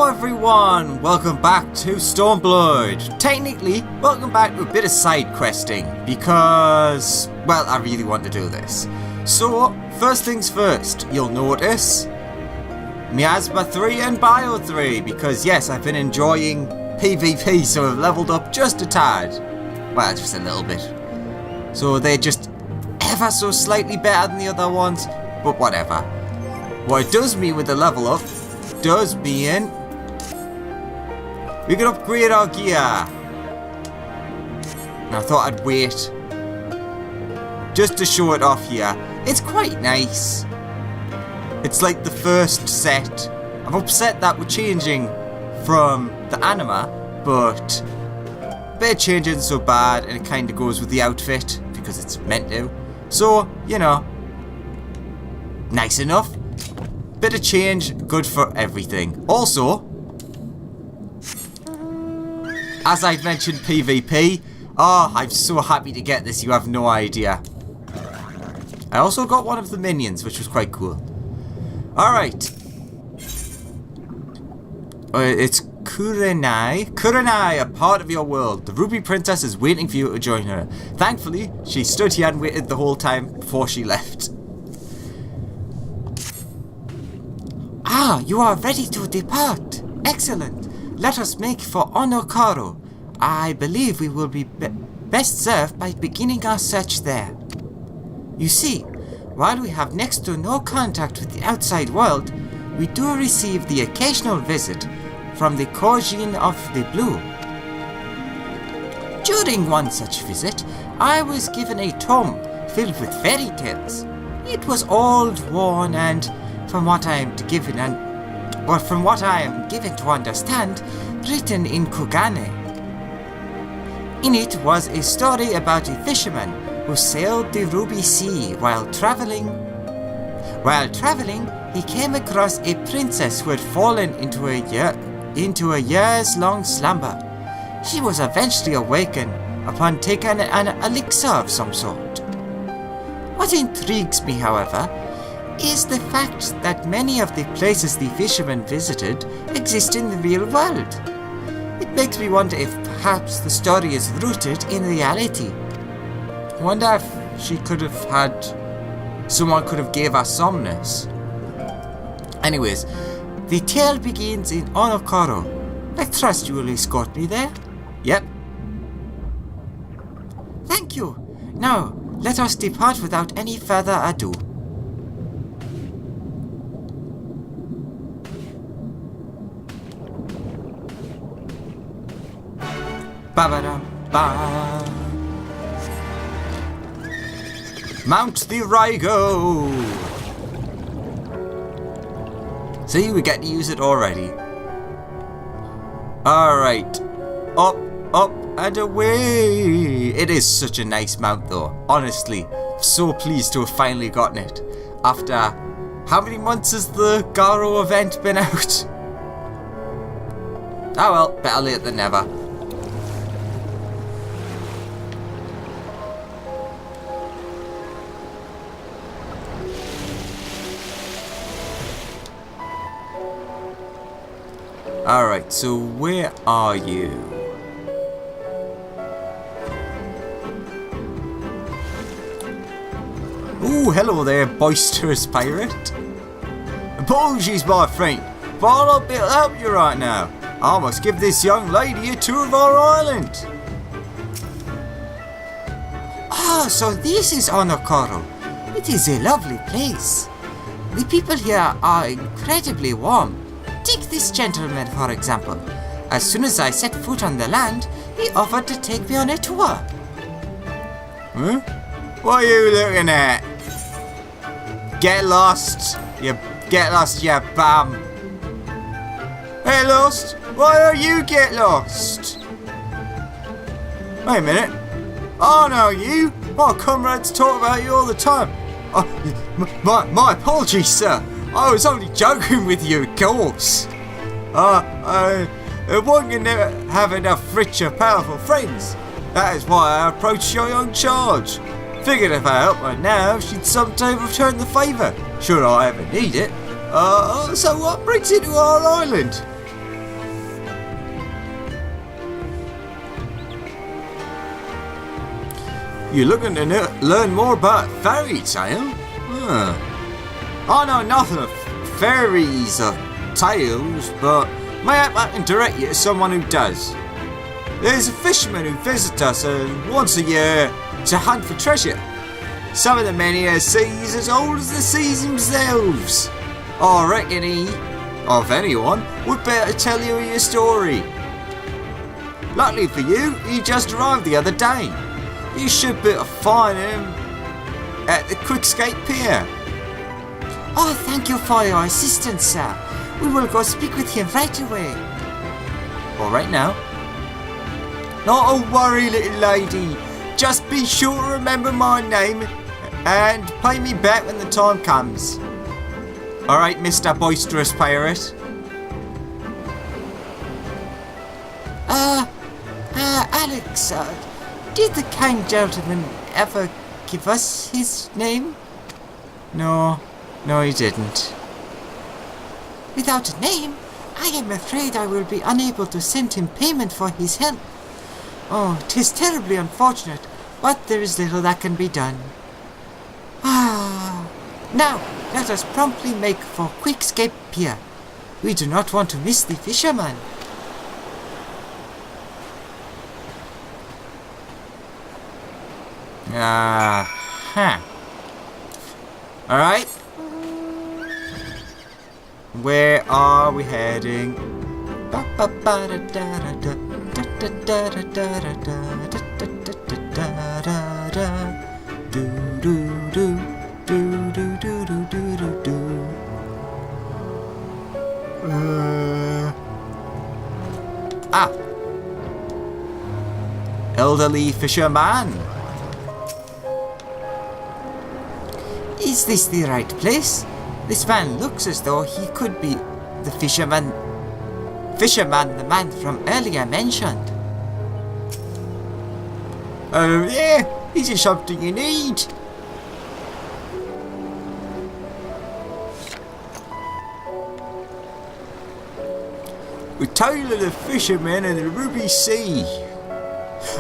Hello everyone, welcome back to Stormblood. Technically, welcome back to a bit of side questing because, well, I really want to do this. So, first things first, you'll notice Miasma 3 and Bio 3 because yes, I've been enjoying PvP, so I've leveled up just a tad. Well, just a little bit. So they're just ever so slightly better than the other ones, but whatever. What it does mean with the level up does mean we can upgrade our gear. And I thought I'd wait just to show it off here. It's quite nice. It's like the first set. I'm upset that we're changing from the anima, but a bit of change isn't so bad, and it kind of goes with the outfit because it's meant to. So, you know, nice enough. Bit of change, good for everything. Also, as I've mentioned PvP, oh, I'm so happy to get this, you have no idea. I also got one of the minions, which was quite cool. Alright. It's Kurenai. Kurenai, a part of your world. The Ruby Princess is waiting for you to join her. Thankfully, she stood here and waited the whole time before she left. Ah, you are ready to depart. Excellent. Let us make for Onokaro. I believe we will be best served by beginning our search there. You see, while we have next to no contact with the outside world, we do receive the occasional visit from the Kojin of the Blue. During one such visit, I was given a tome filled with fairy tales. It was old, worn, and from what I am given to understand, written in Kugane. In it was a story about a fisherman who sailed the Ruby Sea while traveling. While traveling, he came across a princess who had fallen into a years-long slumber. She was eventually awakened upon taking an elixir of some sort. What intrigues me, however, is the fact that many of the places the fisherman visited exist in the real world. It makes me wonder if perhaps the story is rooted in reality. I wonder if she could have had... someone could have gave her somnus. Anyways, the tale begins in Onokaro. I trust you will escort me there? Yep. Thank you. Now, let us depart without any further ado. Ba-ba-dum-ba. Mount the Raigo! See, we get to use it already. Alright. Up, up, and away! It is such a nice mount though. Honestly, so pleased to have finally gotten it. After how many months has the Garo event been out? Oh well, better late than never. Alright, so where are you? Ooh, hello there, boisterous pirate. Apologies, my friend, but I'll not be able to help you right now. I must give this young lady a tour of our island. Ah, so this is Onokaro. It is a lovely place. The people here are incredibly warm. Take this gentleman, for example. As soon as I set foot on the land, he offered to take me on a tour. Huh? What are you looking at? Get lost, you bum. Get lost? Why don't you get lost? Wait a minute. I know you. My comrades talk about you all the time. My apologies, sir. I was only joking with you, of course. One can never have enough rich or powerful friends. That is why I approached your young charge. Figured if I helped her now, she'd sometime return the favour, should I ever need it. So what brings you to our island? you're looking to learn more about a fairy tale? Huh. I know nothing of fairies or tales, but maybe I can direct you to someone who does. There's a fisherman who visits us once a year to hunt for treasure. Some of the many are seas as old as the seas themselves. I reckon he, or if anyone, would better tell you your story. Luckily for you, he just arrived the other day. You should be able to find him at the Quickscape Pier. Oh, thank you for your assistance, sir. We will go speak with him right away. All right now. Not a worry, little lady. Just be sure to remember my name and pay me back when the time comes. All right, Mr. Boisterous Pirate. Alex, did the kind gentleman ever give us his name? No, he didn't. Without a name, I am afraid I will be unable to send him payment for his help. Oh, 'tis terribly unfortunate, but there is little that can be done. Now, let us promptly make for Quickscape Pier. We do not want to miss the fisherman. Alright. Where are we heading? Elderly fisherman. Is this the right place? This man looks as though he could be the fisherman, the man from earlier mentioned. Yeah, is it something you need? The Tale of the Fisherman and the Ruby Sea.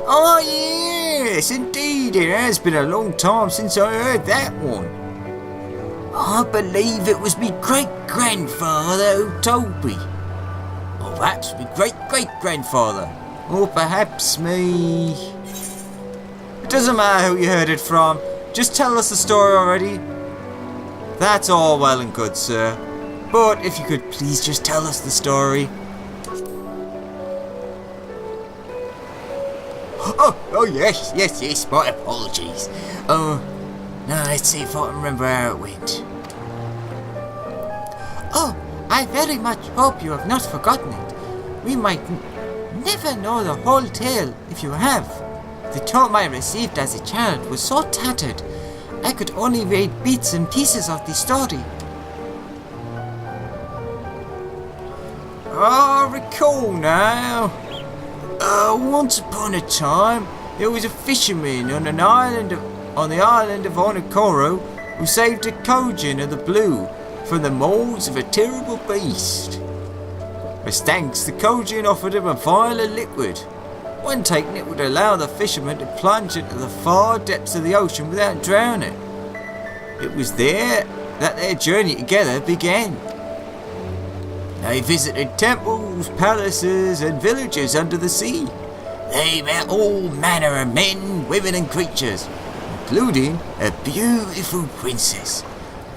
Oh yes, indeed, it has been a long time since I heard that one. I believe it was me great-grandfather who told me. Or perhaps me great-great-grandfather. Or perhaps me... It doesn't matter who you heard it from. Just tell us the story already. That's all well and good, sir. But if you could please just tell us the story. Oh yes, my apologies. Now let's see if I can remember how it went. Oh, I very much hope you have not forgotten it. We might never know the whole tale if you have. The tome I received as a child was so tattered, I could only read bits and pieces of the story. I recall now. Once upon a time, there was a fisherman on the island of Onokoro who saved a Kojin of the Blue from the molds of a terrible beast. As thanks, the Kojin offered him a vial of liquid. When taken, it would allow the fisherman to plunge into the far depths of the ocean without drowning. It was there that their journey together began. They visited temples, palaces and villages under the sea. They met all manner of men, women and creatures, including a beautiful princess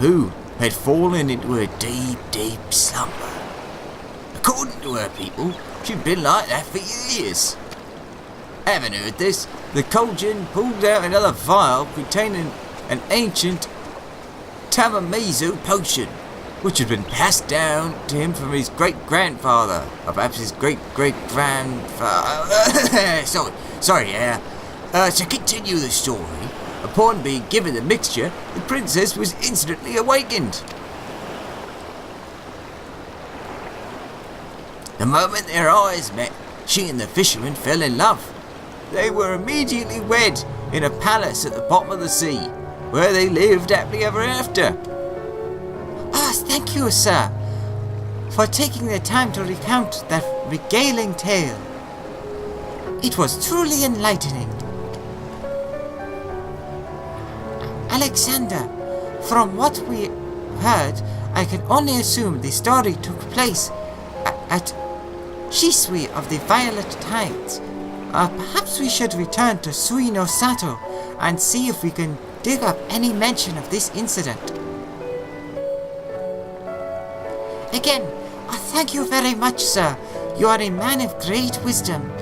who had fallen into a deep, deep slumber. According to her people, she'd been like that for years. Having heard this, the Kojin pulled out another vial containing an ancient Tamamizu potion, which had been passed down to him from his great-grandfather, or perhaps his great-great-grandfather. To continue the story, upon being given the mixture, the princess was instantly awakened. The moment their eyes met, she and the fisherman fell in love. They were immediately wed in a palace at the bottom of the sea, where they lived happily ever after. Thank you, sir, for taking the time to recount that regaling tale. It was truly enlightening. Alexander, from what we heard, I can only assume the story took place at Shisui of the Violet Tides. Perhaps we should return to Sui no Sato and see if we can dig up any mention of this incident. Again, thank you very much, sir. You are a man of great wisdom.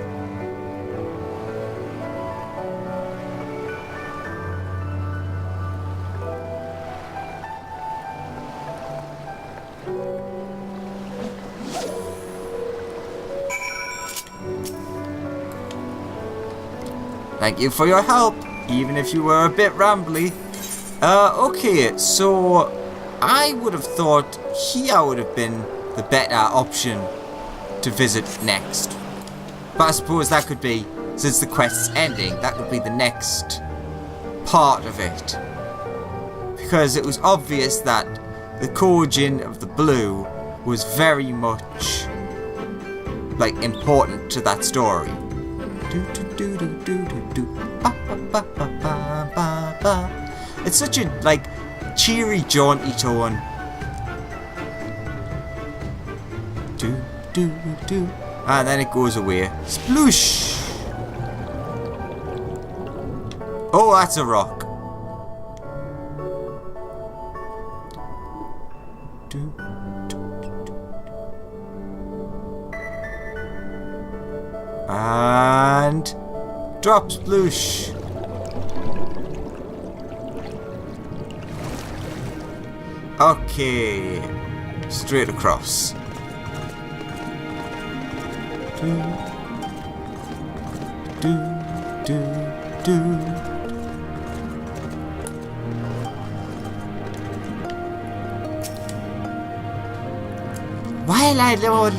Thank you for your help, even if you were a bit rambly. Okay, so I would have thought here would have been the better option to visit next. But I suppose that could be, since the quest's ending, that could be the next part of it. Because it was obvious that the Kojin of the Blue was very much, like, important to that story. It's such a, like, cheery, jaunty tone. And then it goes away. Sploosh! Oh, that's a rock. And drop sploosh. Okay, straight across. While I know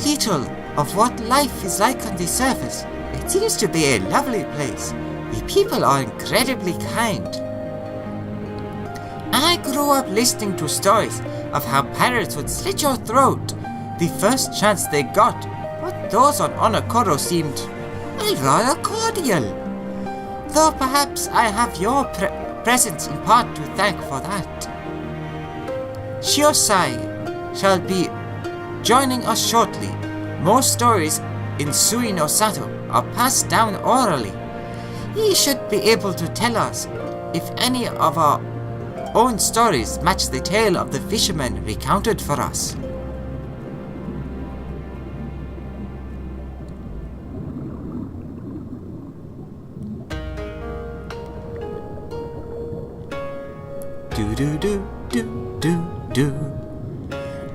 little of what life is like on the surface, it seems to be a lovely place. The people are incredibly kind. I grew up listening to stories of how pirates would slit your throat the first chance they got, but those on Onokoro seemed, well, rather cordial. Though perhaps I have your presence in part to thank for that. Shiosai shall be joining us shortly. Most stories in Sui no Sato are passed down orally. He should be able to tell us if any of our own stories match the tale of the fisherman recounted for us.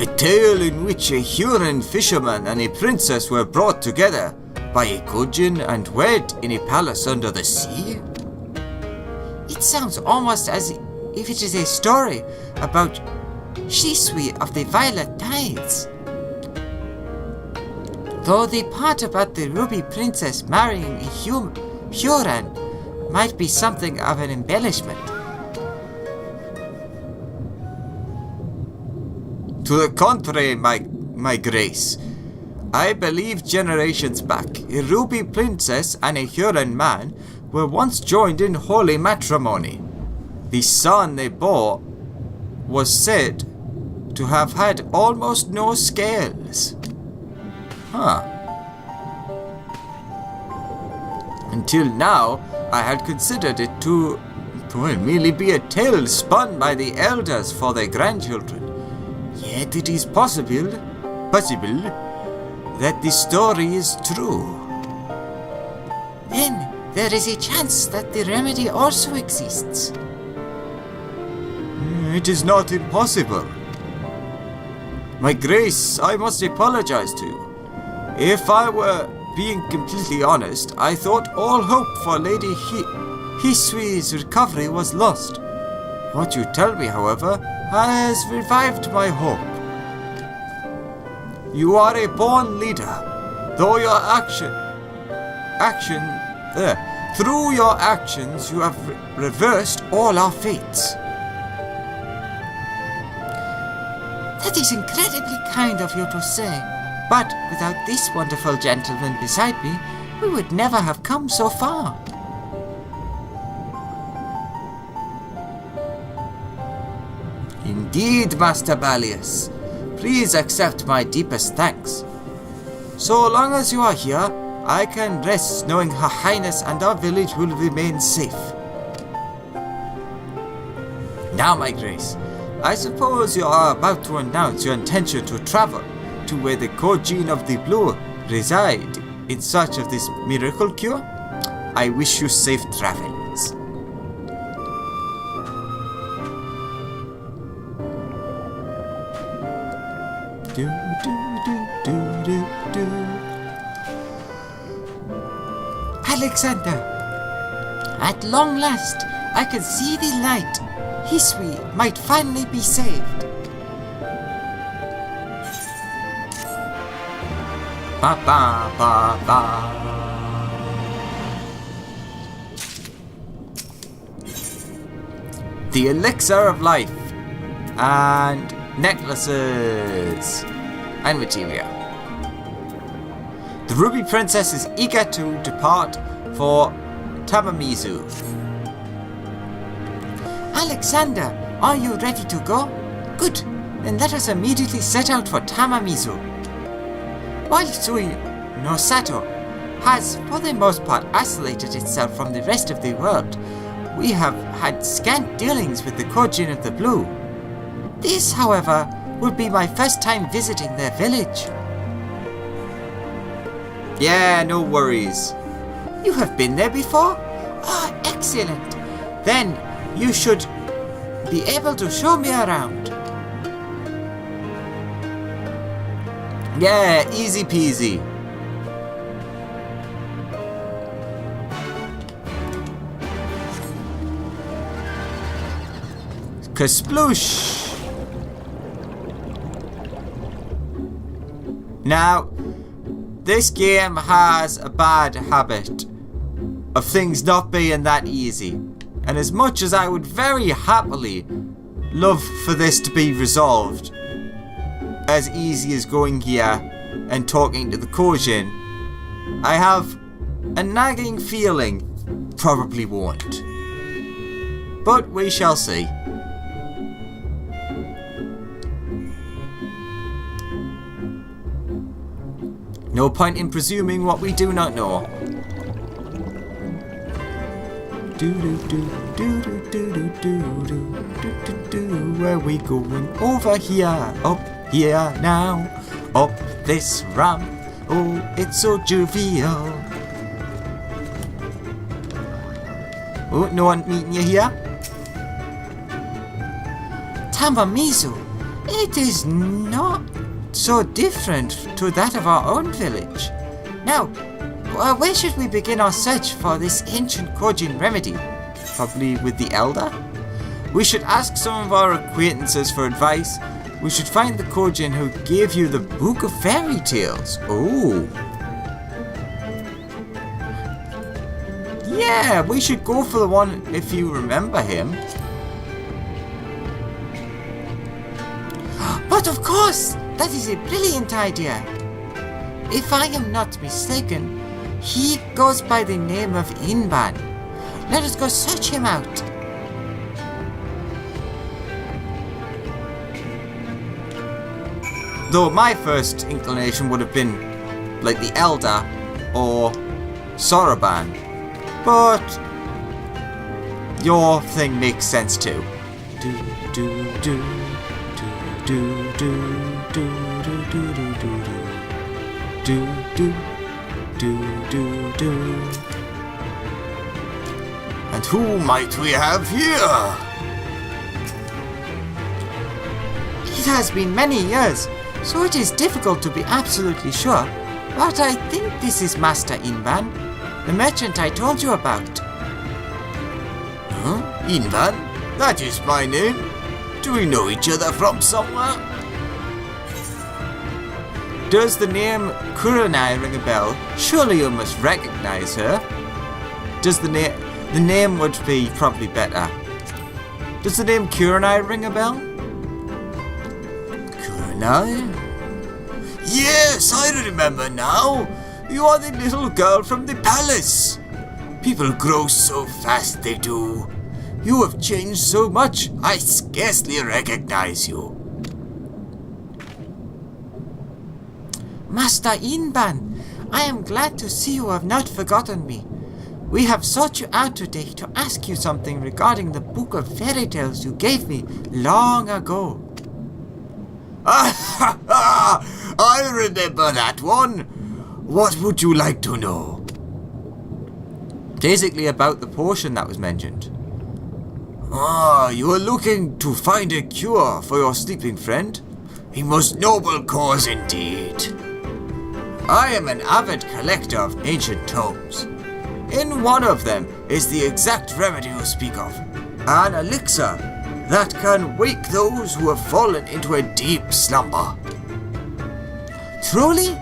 A tale in which a Huron fisherman and a princess were brought together by a Kojin and wed in a palace under the sea? It sounds almost as if it is a story about Shisui of the Violet Tides. Though the part about the Ruby Princess marrying a Huron might be something of an embellishment. To the contrary, my grace. I believe generations back, a Ruby Princess and a Huron man were once joined in holy matrimony. The son they bore was said to have had almost no scales. Until now, I had considered it to merely be a tale spun by the elders for their grandchildren. Yet it is possible that the story is true. Then there is a chance that the remedy also exists. It is not impossible. My grace, I must apologize to you. If I were being completely honest, I thought all hope for Lady Hisui's recovery was lost. What you tell me, however, has revived my hope. You are a born leader, though your through your actions you have reversed all our fates. That is incredibly kind of you to say, but without this wonderful gentleman beside me, we would never have come so far. Indeed, Master Balius. Please accept my deepest thanks. So long as you are here, I can rest knowing Her Highness and our village will remain safe. Now, my grace, I suppose you are about to announce your intention to travel to where the Kojin of the Blue reside in search of this miracle cure. I wish you safe travels. Do, do, do, do, do, do. Alexander, at long last, I can see the light. Hisui might finally be saved. Ba ba ba ba. The elixir of life and necklaces and materia. The Ruby Princess is eager to depart for Tamamizu. Alexander, are you ready to go? Good, then let us immediately set out for Tamamizu. While Sui no Sato has for the most part isolated itself from the rest of the world, we have had scant dealings with the Kojin of the Blue. This, however, will be my first time visiting their village. Yeah, no worries. You have been there before? Ah, excellent. Then you should be able to show me around. Yeah, easy peasy. Kasploosh! Now, this game has a bad habit of things not being that easy. And as much as I would very happily love for this to be resolved as easy as going here and talking to the Kojin, I have a nagging feeling probably won't. But we shall see. No point in presuming what we do not know. Where we going? Over here, up here now, up this ramp. Oh, it's so jovial. Oh, no one meeting you here? Tamamizu, it is not so different to that of our own village. Now, where should we begin our search for this ancient Kojin remedy? Probably with the Elder? We should ask some of our acquaintances for advice. We should find the Kojin who gave you the Book of Fairy Tales. Oh. Yeah, we should go for the one if you remember him. But of course, that is a brilliant idea. If I am not mistaken, he goes by the name of Inban. Let us go search him out. Though my first inclination would have been like the Elder or Soroban. But your thing makes sense too. Do do do do do do do do do do do do do do. And who might we have here? It has been many years, so it is difficult to be absolutely sure, but I think this is Master Inban, the merchant I told you about. Huh? Inban? That is my name. Do we know each other from somewhere? Does the name Kurenai ring a bell? Surely you must recognize her. Does the name would be probably better. Does the name Kurenai ring a bell? Kurenai? Yes, I remember now. You are the little girl from the palace. People grow so fast, they do. You have changed so much, I scarcely recognize you. Master Inban, I am glad to see you have not forgotten me. We have sought you out today to ask you something regarding the book of fairy tales you gave me long ago. I remember that one. What would you like to know? Basically about the potion that was mentioned. You are looking to find a cure for your sleeping friend? A most noble cause indeed. I am an avid collector of ancient tomes. In one of them is the exact remedy you speak of, an elixir that can wake those who have fallen into a deep slumber. Truly?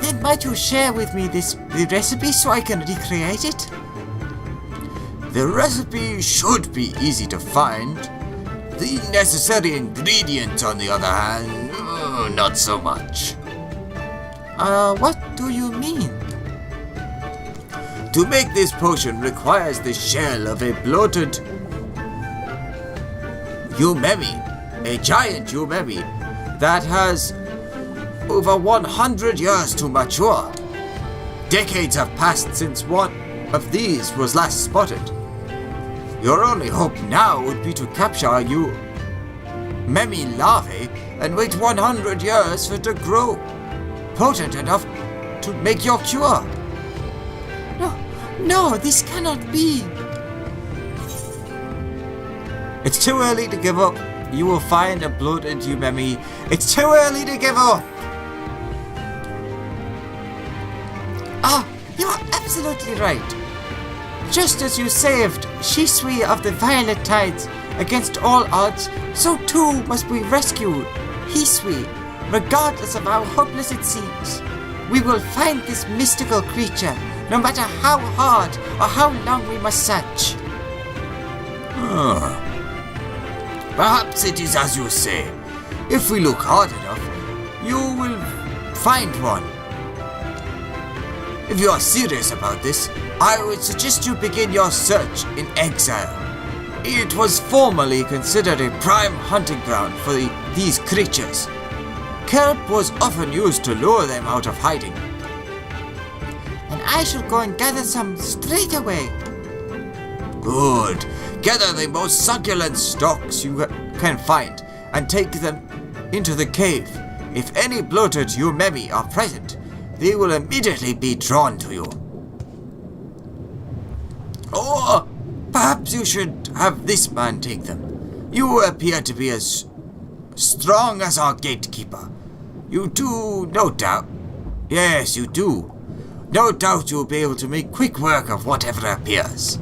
Then might you share with me the recipe so I can recreate it? The recipe should be easy to find. The necessary ingredients, on the other hand, not so much. What do you mean? To make this potion requires the shell of a bloated umemi, a giant umemi that has over 100 years to mature. Decades have passed since one of these was last spotted. Your only hope now would be to capture umemi larvae and wait 100 years for it to grow potent enough to make your cure. No, this cannot be. It's too early to give up. You will find a bloated umemi. It's too early to give up. You are absolutely right. Just as you saved Shisui of the Violet Tides against all odds, so too must we rescue Hisui, regardless of how hopeless it seems. We will find this mystical creature, no matter how hard or how long we must search. Perhaps it is as you say. If we look hard enough, you will find one. If you are serious about this, I would suggest you begin your search in exile. It was formerly considered a prime hunting ground for these creatures. Kelp was often used to lure them out of hiding. And I shall go and gather some straight away. Good. Gather the most succulent stalks you can find and take them into the cave. If any bloated umemi are present, they will immediately be drawn to you. Or perhaps you should have this man take them. You appear to be as strong as our gatekeeper. You do, no doubt. Yes, you do. No doubt you'll be able to make quick work of whatever appears.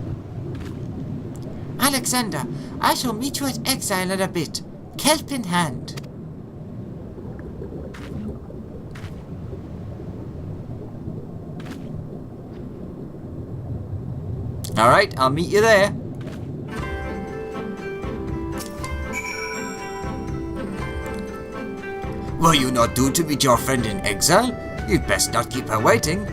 Alexander, I shall meet you at exile in a bit, kelp in hand. Alright, I'll meet you there. Were you not due to meet your friend in exile? You'd best not keep her waiting.